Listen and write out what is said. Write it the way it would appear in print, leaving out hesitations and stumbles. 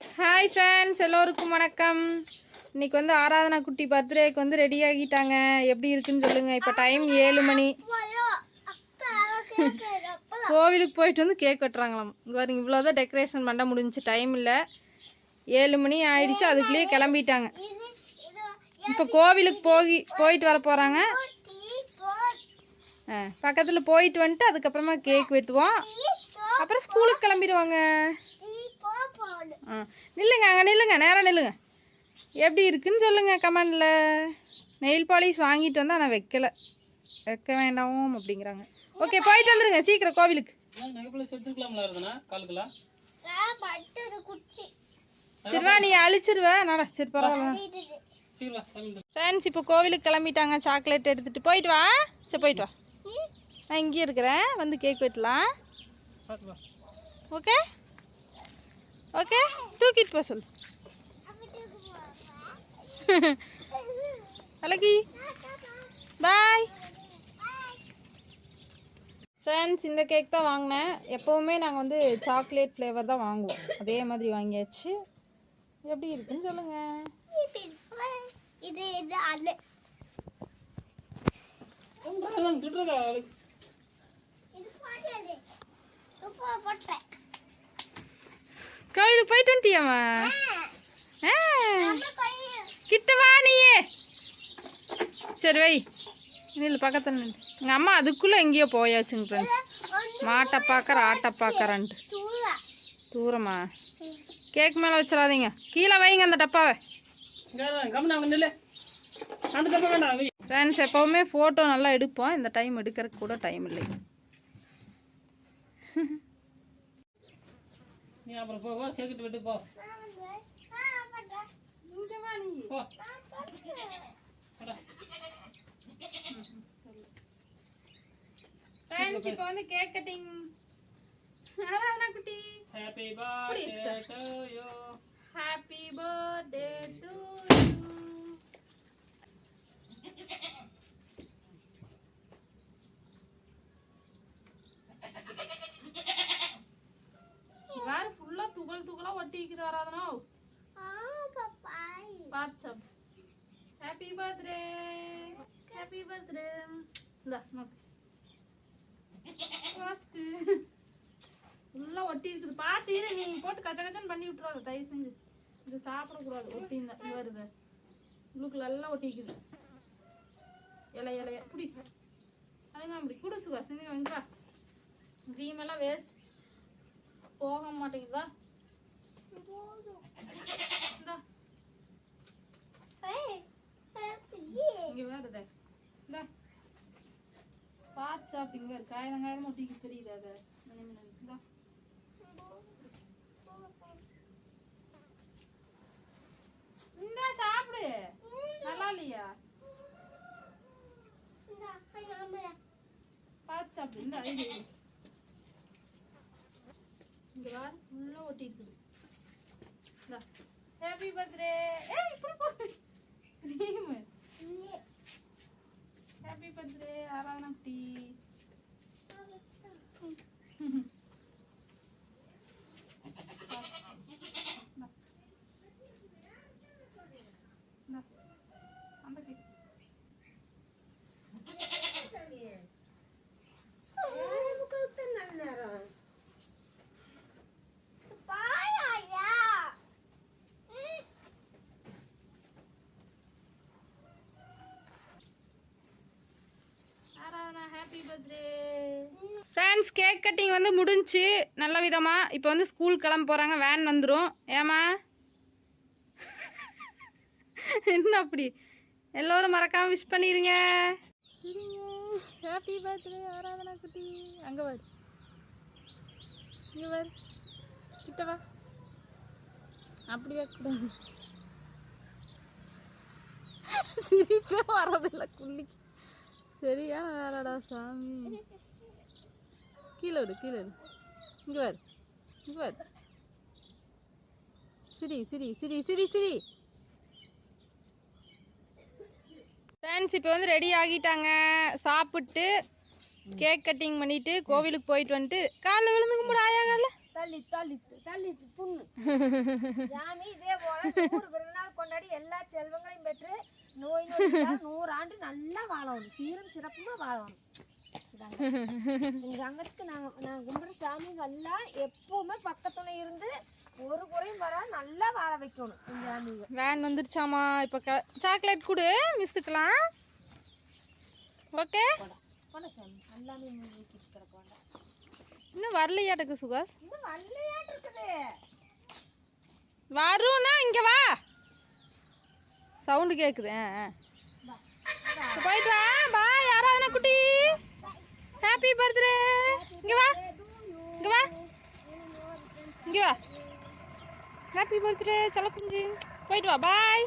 Hi friends, எல்லோருக்கும் வணக்கம். இன்றைக்கி வந்து ஆராதனா குட்டி பர்த்டேக்கு வந்து ரெடி ஆகிட்டாங்க. எப்படி இருக்குன்னு சொல்லுங்கள். இப்போ டைம் 7 மணி. கோவிலுக்கு போயிட்டு வந்து கேக் வெட்டுறாங்களாம். இங்கே பாருங்க, இவ்வளோதான் டெக்கரேஷன் பண்ண முடிஞ்சு. டைம் இல்லை, 7 மணி ஆயிடுச்சு. அதுக்குள்ளேயே கிளம்பிட்டாங்க. இப்போ கோவிலுக்கு போயிட்டு வர போகிறாங்க. பக்கத்தில் போயிட்டு வந்துட்டு அதுக்கப்புறமா கேக் வெட்டுவோம். அப்புறம் ஸ்கூலுக்கு கிளம்பிடுவாங்க. நில்லுங்க, அங்கே நில்லுங்க, நேராக நில்லுங்க. எப்படி இருக்குன்னு சொல்லுங்கள் கமெண்டில். நெயில் பாலிஷ் வாங்கிட்டு வந்தால் நான் வைக்க வேண்டாம் அப்படிங்கிறாங்க. ஓகே, போயிட்டு வந்துடுங்க சீக்கிரம் கோவிலுக்கு. சரிவா, நீ அழிச்சிருவ. நட, சரி பரவாயில்ல. ஃப்ரெண்ட்ஸ், இப்போ கோவிலுக்கு கிளம்பிட்டாங்க. சாக்லேட் எடுத்துகிட்டு போயிட்டு வா. சரி போயிட்டு வா, நான் இங்கேயே இருக்கிறேன். வந்து கேக் வெட்டலாம். ஓகே ஓகே, தூக்கிட்டு போ சொல்லு. அழகி, பாய். ஃப்ரெண்ட்ஸ், இந்த கேக் தான் வாங்கினேன். எப்போவுமே நாங்கள் வந்து சாக்லேட் ஃப்ளேவர் தான் வாங்குவோம். அதே மாதிரி வாங்கியாச்சு. எப்படி இருக்குன்னு சொல்லுங்கள். கோவிலுக்கு போயிட்டு வந்துட்டியாமா? கிட்ட வா நீயே. சரி வை, நில்லு பக்கத்தில் நில்லு. எங்கள் அம்மா அதுக்குள்ளே எங்கேயோ போயாச்சுங்க ஃப்ரெண்ட்ஸ். மாட்டை பார்க்குற ஆட்டை பார்க்குறான்ட்டு. தூரமா? கேக் மேலே வச்சிடாதீங்க, கீழே வைங்க அந்த டப்பாவை. ஃப்ரெண்ட்ஸ், எப்போவுமே ஃபோட்டோ நல்லா எடுப்போம். இந்த டைம் எடுக்கிறதுக்கு கூட டைம் இல்லை. நீ அப்புறம் போ, கேக்கிட்டு விட்டு போ. ஃப்ரெண்ட்ஸ், இப்போ வந்து கேக் கட்டிங். ஆராதனா குட்டி, happy birthday to you. Happy birthday to you. வேற ஃபுல்லா துகளா ஒட்டிக்குது ஆராதனா. பாத்து ஹேப்பி பர்த்டே, ஹேப்பி பர்த்டே. இந்தா நோக்கு. ஃபுல்லா ஒட்டி இருக்குது. பார்த்து இரு, நீ போட்டு கச்சன்னு பண்ணி விட்டுறாத தயவு செஞ்சு. இது சாப்பிடக்கூடாது. ஒட்டி வருது உள்ளுக்குள்ள எல்லாம் ஒட்டிக்குது. இலைய குடி. அதுங்க அப்படி குடு சுகா. செஞ்சு வாங்கிப்பா. க்ரீம் எல்லாம் வேஸ்ட் போக மாட்டேங்குதா? இங்க வேறுத பார்த்து சாப்பிங்க. வேறு காயிரம் ஒட்டிக்கு தெரியுது. அதை இந்த சாப்பிடு. நல்லா இல்லையா? பார்த்து சாப்பிடு. இந்த இங்க வா, உள்ள ஒட்டி இருக்குது. Happy birthday. ஏய், இப்படி போட்டு க்ரீம். ஹேப்பி பர்த்டே ஆராதனா குட்டி. ஃப்ரெண்ட்ஸ், கேக் கட்டிங் வந்து முடிஞ்சு நல்ல விதமாக. இப்போ வந்து ஸ்கூல் கிளம்ப போகிறாங்க. வேன் வந்துடும். ஏமா என்ன அப்படி? எல்லோரும் மறக்காமல் விஷ் பண்ணிடுங்க. ஹேப்பி பர்த்டே ஆராதனா குட்டி. அங்கே வரு, இங்கே வரு, கிட்ட வா. அப்படி வைக்கக்கூடாது. சிரிப்பே வரதில்லை குள்ளிக்கு. சரியா வேறடா சாமி. கீழே விடு. இங்கே வரு, இங்கே வரு. சிரி. ஃப்ரெண்ட்ஸ், இப்போ வந்து ரெடி ஆகிட்டாங்க. சாப்பிட்டு கேக் கட்டிங் பண்ணிவிட்டு கோவிலுக்கு போயிட்டு வந்துட்டு காலைல விழுந்து கும்பிடு. ஆயா காலில் தள்ளித்து புண்ணு. சாமி இதே போல 100 பிறந்தநாள் கொண்டாடி எல்லா செல்வங்களையும் பெற்று நோய் நொடி 100 ஆண்டு நல்லா வாழணும், சீரும் சிறப்புமா வாழணும். எங்க அங்கத்துக்கு நாங்க கும்பிடுற சாமிகள்லாம் எப்பவுமே பக்கத்துல இருந்து ஒரு குறையும் வர நல்லா வாழ வைக்கணும். எங்க சாமிங்க வேன் வந்துருச்சாமா. இப்போ சாக்லேட் கொடு மிஸ்ஸுக்கலாம். ஓகே போன சாமி எல்லாமே வைக்கிட்டு கிடப்பாங்க. இன்னும் வரலையாட்டுக்கு சுகாஸ். இன்னும் வரலையாட்டு இருக்குது. வரும்னா இங்க வா, சவுண்டு கேக்குது. போயிட்டு வா. பாய் யாராவது குட்டி. Happy birthday. இங்க வா, இங்க வா, இங்க வா. ஹாப்பி பர்த்டே சொல்ல குஞ்சு. போயிட்டு வா. பாய்.